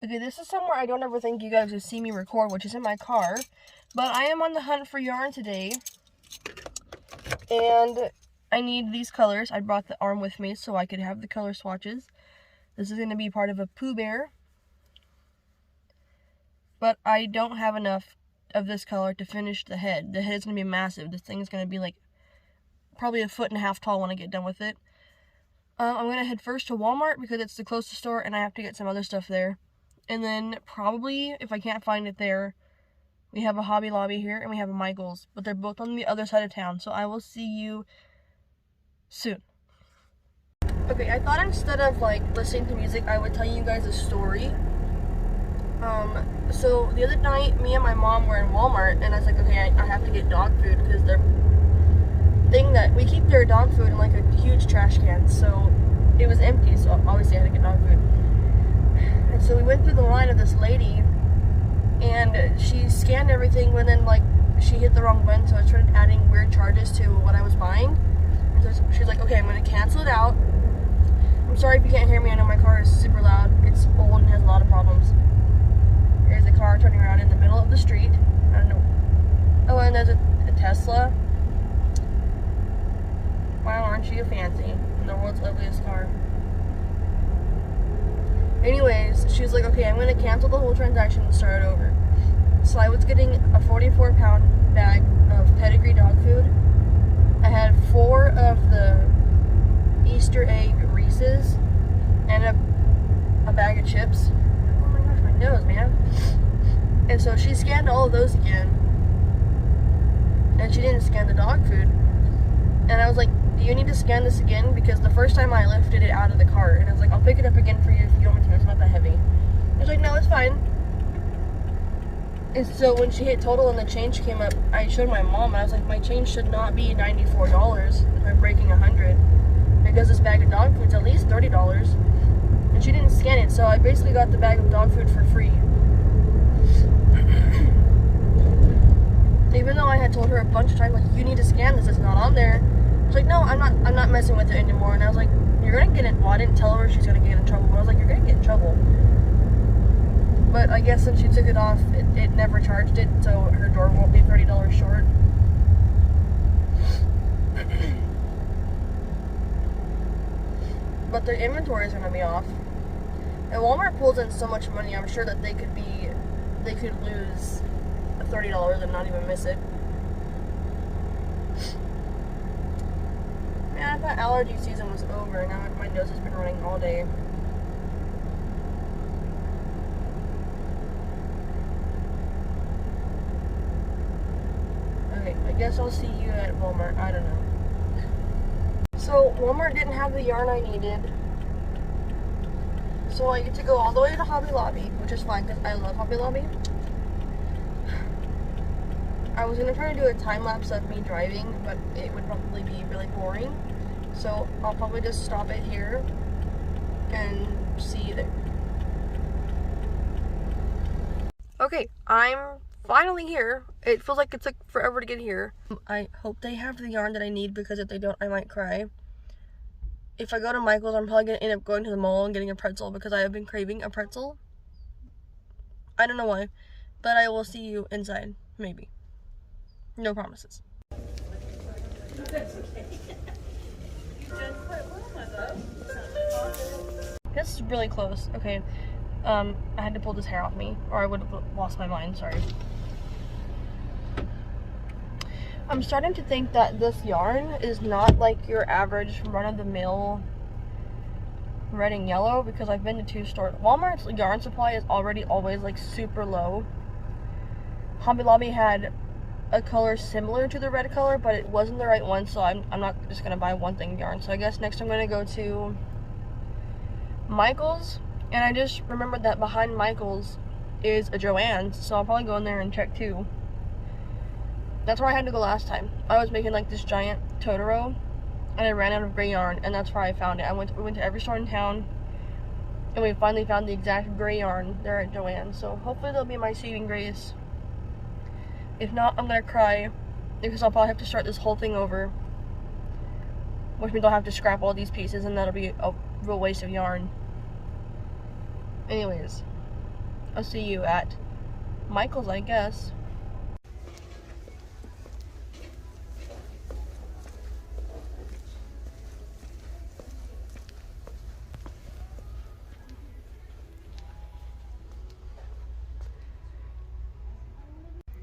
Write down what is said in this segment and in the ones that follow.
Okay, this is somewhere I don't ever think you guys would see me record, which is in my car. But I am on the hunt for yarn today. And I need these colors. I brought the arm with me so I could have the color swatches. This is going to be part of a Pooh Bear. But I don't have enough of this color to finish the head. The head is going to be massive. This thing is going to be like probably 1.5 feet tall when I get done with it. I'm going to head first to Walmart because it's the closest store and I have to get some other stuff there. And then probably, if I can't find it there, we have a Hobby Lobby here and we have a Michael's. But they're both on the other side of town. So I will see you soon. Okay, I thought instead of like listening to music, I would tell you guys a story. So the other night, me and my mom were in Walmart, and I was like, okay, I have to get dog food because we keep their dog food in like a huge trash can, so it was empty, so obviously I had to get dog food. And so we went through the line of this lady, and she scanned everything, but then like she hit the wrong button, so it started adding weird charges to what I was buying. And so she's like, okay, I'm gonna cancel it out. I'm sorry if you can't hear me, I know my car is super loud. It's old and has a lot of problems. There's a car turning around in the middle of the street. I don't know. Oh, and there's a Tesla. Wow, aren't you fancy? The world's ugliest car. Anyways, she was like, okay, I'm going to cancel the whole transaction and start it over. So I was getting a 44-pound bag of pedigree dog food. I had 4 of the Easter egg Reese's and a bag of chips. Nose, man. And so she scanned all of those again, and she didn't scan the dog food. And I was like, do you need to scan this again? Because the first time I lifted it out of the cart, and I was like, I'll pick it up again for you if you want me to. It's not that heavy. I was like, no, it's fine. And so when she hit total and the change came up, I showed my mom, and I was like, my change should not be $94 if I'm breaking 100, because this bag of dog food's at least $30. And she didn't scan it, so I basically got the bag of dog food for free. Even though I had told her a bunch of times, like, you need to scan this, it's not on there. She's like, no, I'm not messing with it anymore. And I was like, you're gonna get in. Well, I didn't tell her she's gonna get in trouble, but I was like, you're gonna get in trouble. But I guess since she took it off, it never charged it, so her door won't be $30 short. But their inventory is gonna be off. And Walmart pulls in so much money, I'm sure that they could lose $30 and not even miss it. Man, I thought allergy season was over, and now my nose has been running all day. Okay, I guess I'll see you at Walmart, I don't know. So, Walmart didn't have the yarn I needed. So I get to go all the way to Hobby Lobby, which is fine because I love Hobby Lobby. I was going to try to do a time lapse of me driving, but it would probably be really boring. So I'll probably just stop it here and see you there. Okay, I'm finally here. It feels like it took forever to get here. I hope they have the yarn that I need, because if they don't, I might cry. If I go to Michael's, I'm probably going to end up going to the mall and getting a pretzel because I have been craving a pretzel. I don't know why, but I will see you inside, maybe. No promises. This is really close. Okay, I had to pull this hair off me, or I would have lost my mind, sorry. I'm starting to think that this yarn is not like your average run-of-the-mill red and yellow, because I've been to 2 stores. Walmart's yarn supply is already always like super low. Hobby Lobby had a color similar to the red color, but it wasn't the right one, so I'm not just gonna buy one thing of yarn. So I guess next I'm gonna go to Michael's, and I just remembered that behind Michael's is a Joann's, so I'll probably go in there and check too. That's where I had to go last time. I was making like this giant Totoro, and I ran out of gray yarn, and that's where I found it. We went to every store in town, and we finally found the exact gray yarn there at Joann's. So hopefully they'll be my saving grace. If not, I'm gonna cry, because I'll probably have to start this whole thing over, which means I'll have to scrap all these pieces, and that'll be a real waste of yarn. Anyways, I'll see you at Michael's, I guess.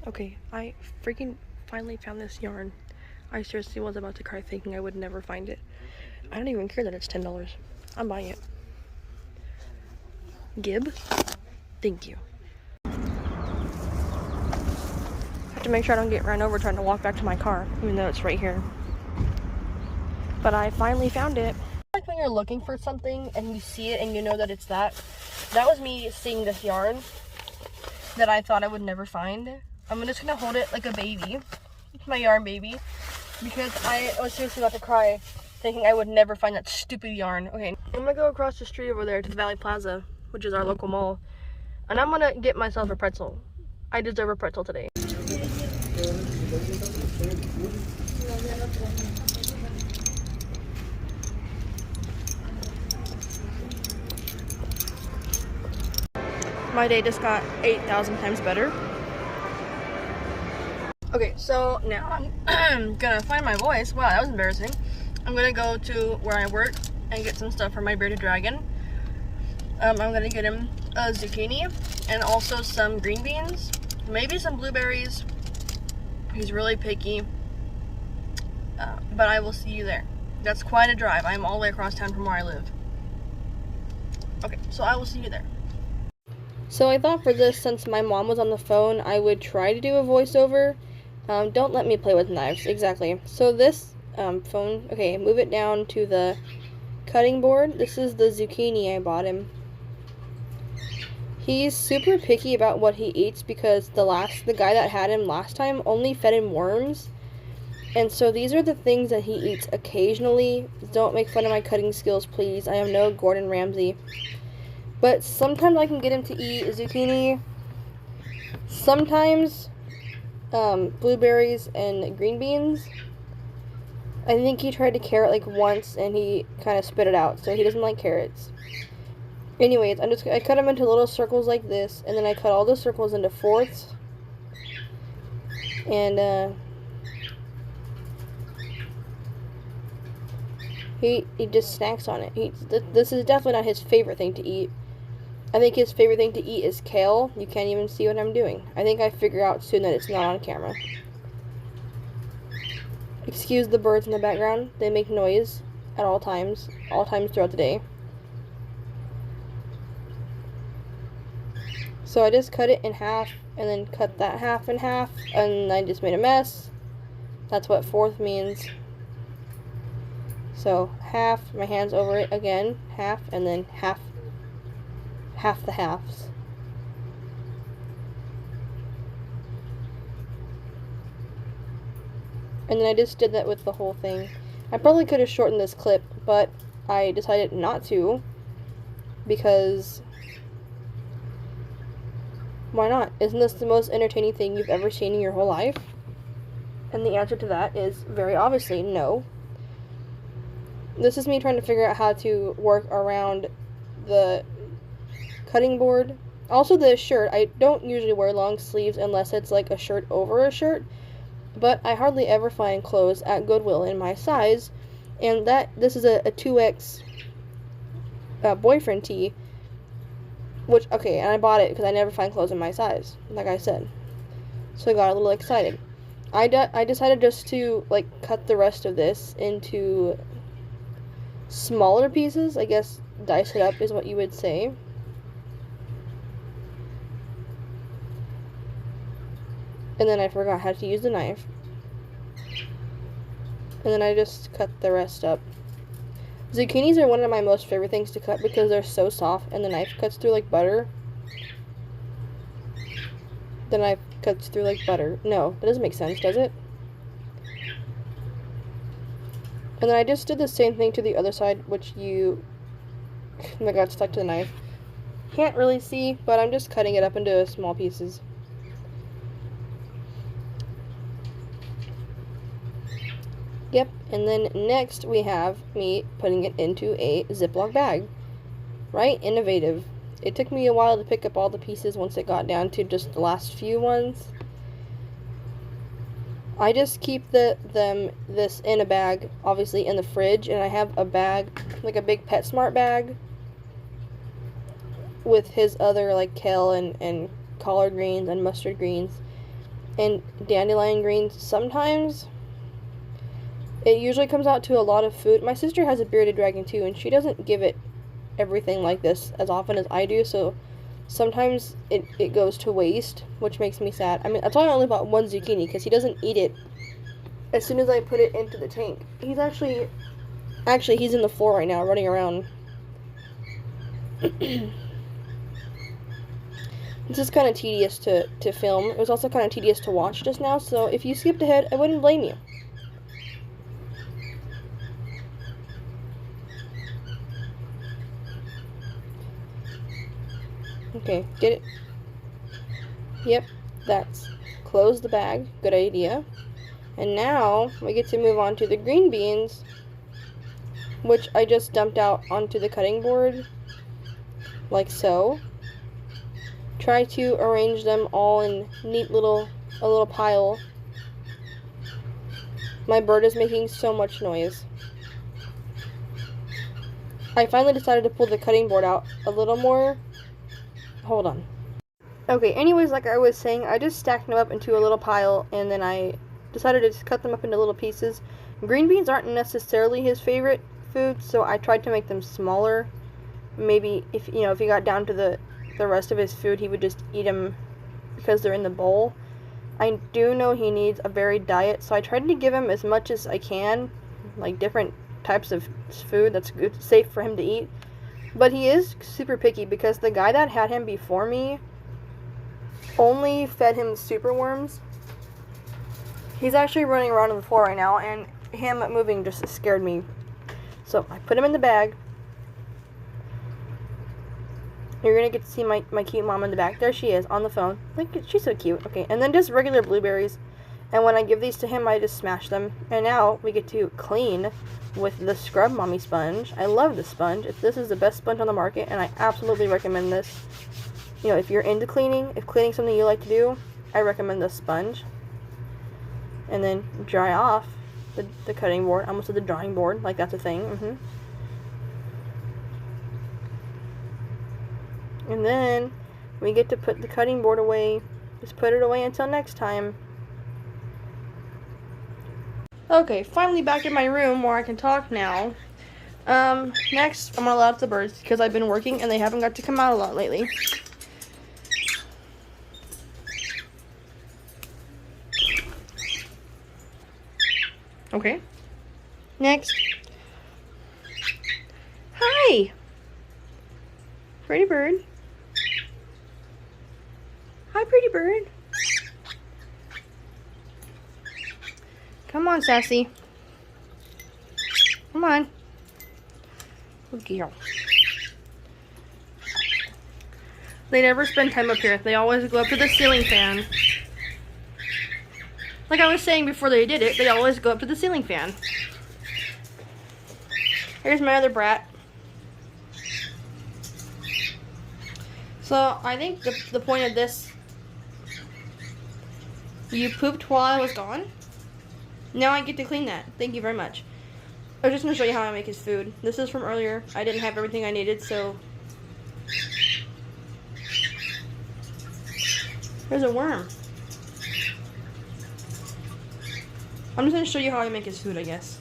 Okay, I freaking finally found this yarn. I seriously was about to cry thinking I would never find it. I don't even care that it's $10. I'm buying it. Gib, thank you. Have to make sure I don't get ran over trying to walk back to my car, even though it's right here. But I finally found it. Like when you're looking for something and you see it and you know that it's that. That was me seeing this yarn that I thought I would never find. I'm just gonna hold it like a baby. It's my yarn baby. Because I was seriously about to cry thinking I would never find that stupid yarn. Okay, I'm gonna go across the street over there to the Valley Plaza, which is our local mall. And I'm gonna get myself a pretzel. I deserve a pretzel today. My day just got 8,000 times better. Okay, so now I'm gonna find my voice. Wow, that was embarrassing. I'm gonna go to where I work and get some stuff for my bearded dragon. I'm gonna get him a zucchini and also some green beans, maybe some blueberries. He's really picky, but I will see you there. That's quite a drive. I'm all the way across town from where I live. Okay, so I will see you there. So I thought for this, since my mom was on the phone, I would try to do a voiceover. Don't let me play with knives. Exactly. So this phone, okay, move it down to the cutting board. This is the zucchini I bought him. He's super picky about what he eats because the guy that had him last time only fed him worms. And so these are the things that he eats occasionally. Don't make fun of my cutting skills, please. I am no Gordon Ramsay. But sometimes I can get him to eat zucchini. Sometimes blueberries and green beans. I think he tried a carrot like once and he kind of spit it out, so he doesn't like carrots. Anyways, I cut them into little circles like this, and then I cut all the circles into fourths. And he just snacks on it. This is definitely not his favorite thing to eat. I think his favorite thing to eat is kale. You can't even see what I'm doing. I think I figure out soon that it's not on camera. Excuse the birds in the background. They make noise at all times throughout the day. So I just cut it in half, and then cut that half in half, and I just made a mess. That's what fourth means. So half, my hands over it again, half, and then half the halves. And then I just did that with the whole thing. I probably could have shortened this clip, but I decided not to, because why not? Isn't this the most entertaining thing you've ever seen in your whole life? And the answer to that is very obviously no. This is me trying to figure out how to work around the cutting board. Also the shirt. I don't usually wear long sleeves unless it's like a shirt over a shirt, but I hardly ever find clothes at Goodwill in my size, and this is a 2X boyfriend tee, which, okay, and I bought it because I never find clothes in my size, like I said, so I got a little excited. I decided just to like cut the rest of this into smaller pieces. I guess dice it up is what you would say. And then I forgot how to use the knife. And then I just cut the rest up. Zucchinis are one of my most favorite things to cut because they're so soft and the knife cuts through like butter. The knife cuts through like butter. No, that doesn't make sense, does it? And then I just did the same thing to the other side, which I got stuck to the knife. Can't really see, but I'm just cutting it up into small pieces. Yep, and then next we have me putting it into a Ziploc bag. Right? Innovative. It took me a while to pick up all the pieces once it got down to just the last few ones. I just keep this in a bag, obviously in the fridge, and I have a bag, like a big PetSmart bag, with his other like kale and collard greens and mustard greens and dandelion greens. Sometimes it usually comes out to a lot of food. My sister has a bearded dragon too, and she doesn't give it everything like this as often as I do, so sometimes it goes to waste, which makes me sad. I mean, that's why I only bought one zucchini, because he doesn't eat it as soon as I put it into the tank. He's actually he's in the floor right now, running around. This is kind of tedious to film. It was also kind of tedious to watch just now, so if you skipped ahead, I wouldn't blame you. Okay, get it? Yep, that's close the bag. Good idea. And now we get to move on to the green beans, which I just dumped out onto the cutting board, like so. Try to arrange them all in a little pile. My bird is making so much noise. I finally decided to pull the cutting board out a little more. Hold on. Okay, anyways, like I was saying, I just stacked them up into a little pile, and then I decided to just cut them up into little pieces. Green beans aren't necessarily his favorite food, so I tried to make them smaller. Maybe if he got down to the rest of his food, he would just eat them because they're in the bowl. I do know he needs a varied diet, so I tried to give him as much as I can, like different types of food that's good, safe for him to eat. But he is super picky, because the guy that had him before me only fed him super worms. He's actually running around on the floor right now, and him moving just scared me. So I put him in the bag. You're gonna get to see my cute mom in the back. There she is on the phone. Look, she's so cute. Okay, and then just regular blueberries. And when I give these to him, I just smash them. And now we get to clean with the Scrub Mommy sponge. I love this sponge. This is the best sponge on the market, and I absolutely recommend this. You know, if you're into cleaning, if cleaning's something you like to do, I recommend this sponge. And then dry off the cutting board. I almost said the drawing board, like that's a thing. And then we get to put the cutting board away. Just put it away until next time. Okay, finally back in my room where I can talk now. Next, I'm gonna let out the birds, because I've been working and they haven't got to come out a lot lately. Okay. Next. Hi! Pretty bird. Hi, pretty bird. Come on, Sassy. Come on. Good girl. They never spend time up here. They always go up to the ceiling fan. Like I was saying before they did it, they always go up to the ceiling fan. Here's my other brat. So, I think the point of this, you pooped while I was gone. Now I get to clean that. Thank you very much. I was just going to show you how I make his food. This is from earlier. I didn't have everything I needed, so... There's a worm. I'm just going to show you how I make his food, I guess.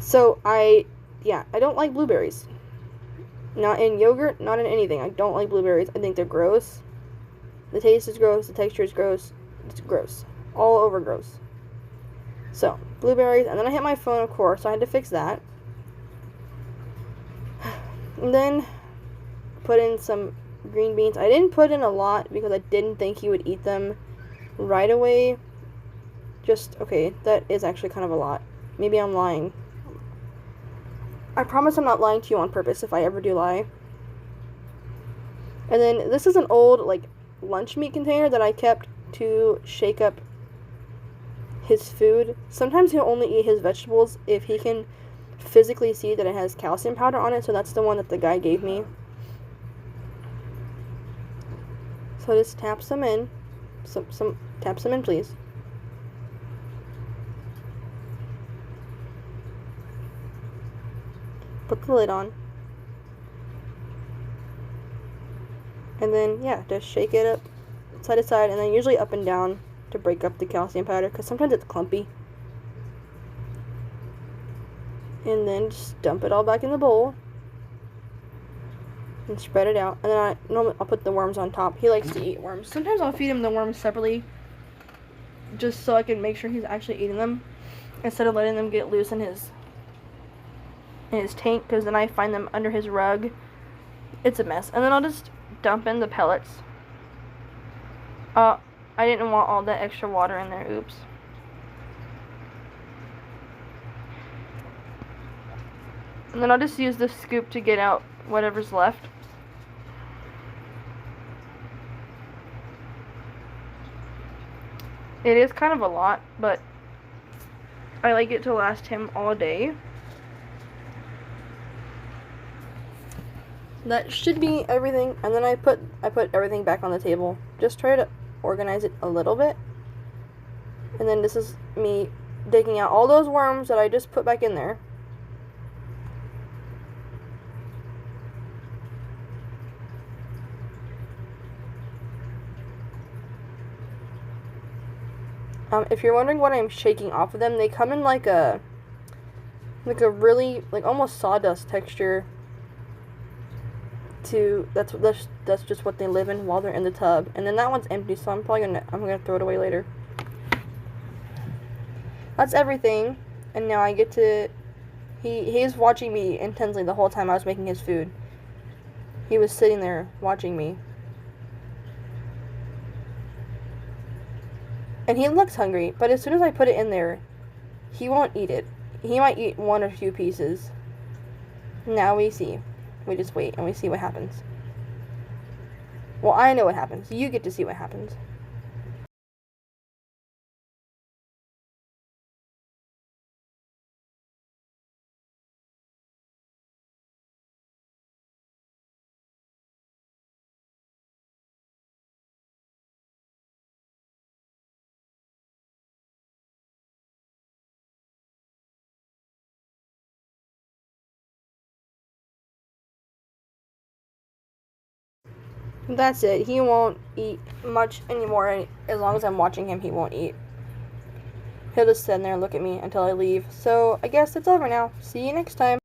So I don't like blueberries. Not in yogurt, not in anything. I don't like blueberries. I think they're gross. The taste is gross. The texture is gross. It's gross. All over gross. So, blueberries. And then I hit my phone, of course. So I had to fix that. And then put in some green beans. I didn't put in a lot because I didn't think he would eat them right away. Okay, that is actually kind of a lot. Maybe I'm lying. I promise I'm not lying to you on purpose if I ever do lie. And then this is an old, like, lunch meat container that I kept to shake up his food. Sometimes he'll only eat his vegetables if he can physically see that it has calcium powder on it, so that's the one that the guy gave me. So just tap some in. Tap some in, please. Put the lid on. And then, yeah, just shake it up side to side, and then usually up and down to break up the calcium powder, because sometimes it's clumpy. And then just dump it all back in the bowl. And spread it out. And then I'll put the worms on top. He likes to eat worms. Sometimes I'll feed him the worms separately, just so I can make sure he's actually eating them, instead of letting them get loose in his tank, because then I find them under his rug. It's a mess. And then I'll just dump in the pellets. I didn't want all that extra water in there. Oops. And then I'll just use this scoop to get out whatever's left. It is kind of a lot, but I like it to last him all day. That should be everything. And then I put everything back on the table. Just try to organize it a little bit. And then this is me digging out all those worms that I just put back in there. If you're wondering what I'm shaking off of them, they come in like a really, like, almost sawdust texture. That's just what they live in while they're in the tub. And then that one's empty, so I'm gonna throw it away later. That's everything. And now I get to he's watching me intensely the whole time I was making his food. He was sitting there watching me. And he looks hungry, but as soon as I put it in there, he won't eat it. He might eat one or two pieces. Now we see. We just wait and we see what happens. Well, I know what happens. You get to see what happens. That's it. He won't eat much anymore. As long as I'm watching him, he won't eat. He'll just stand there and look at me until I leave. So I guess it's over now. See you next time.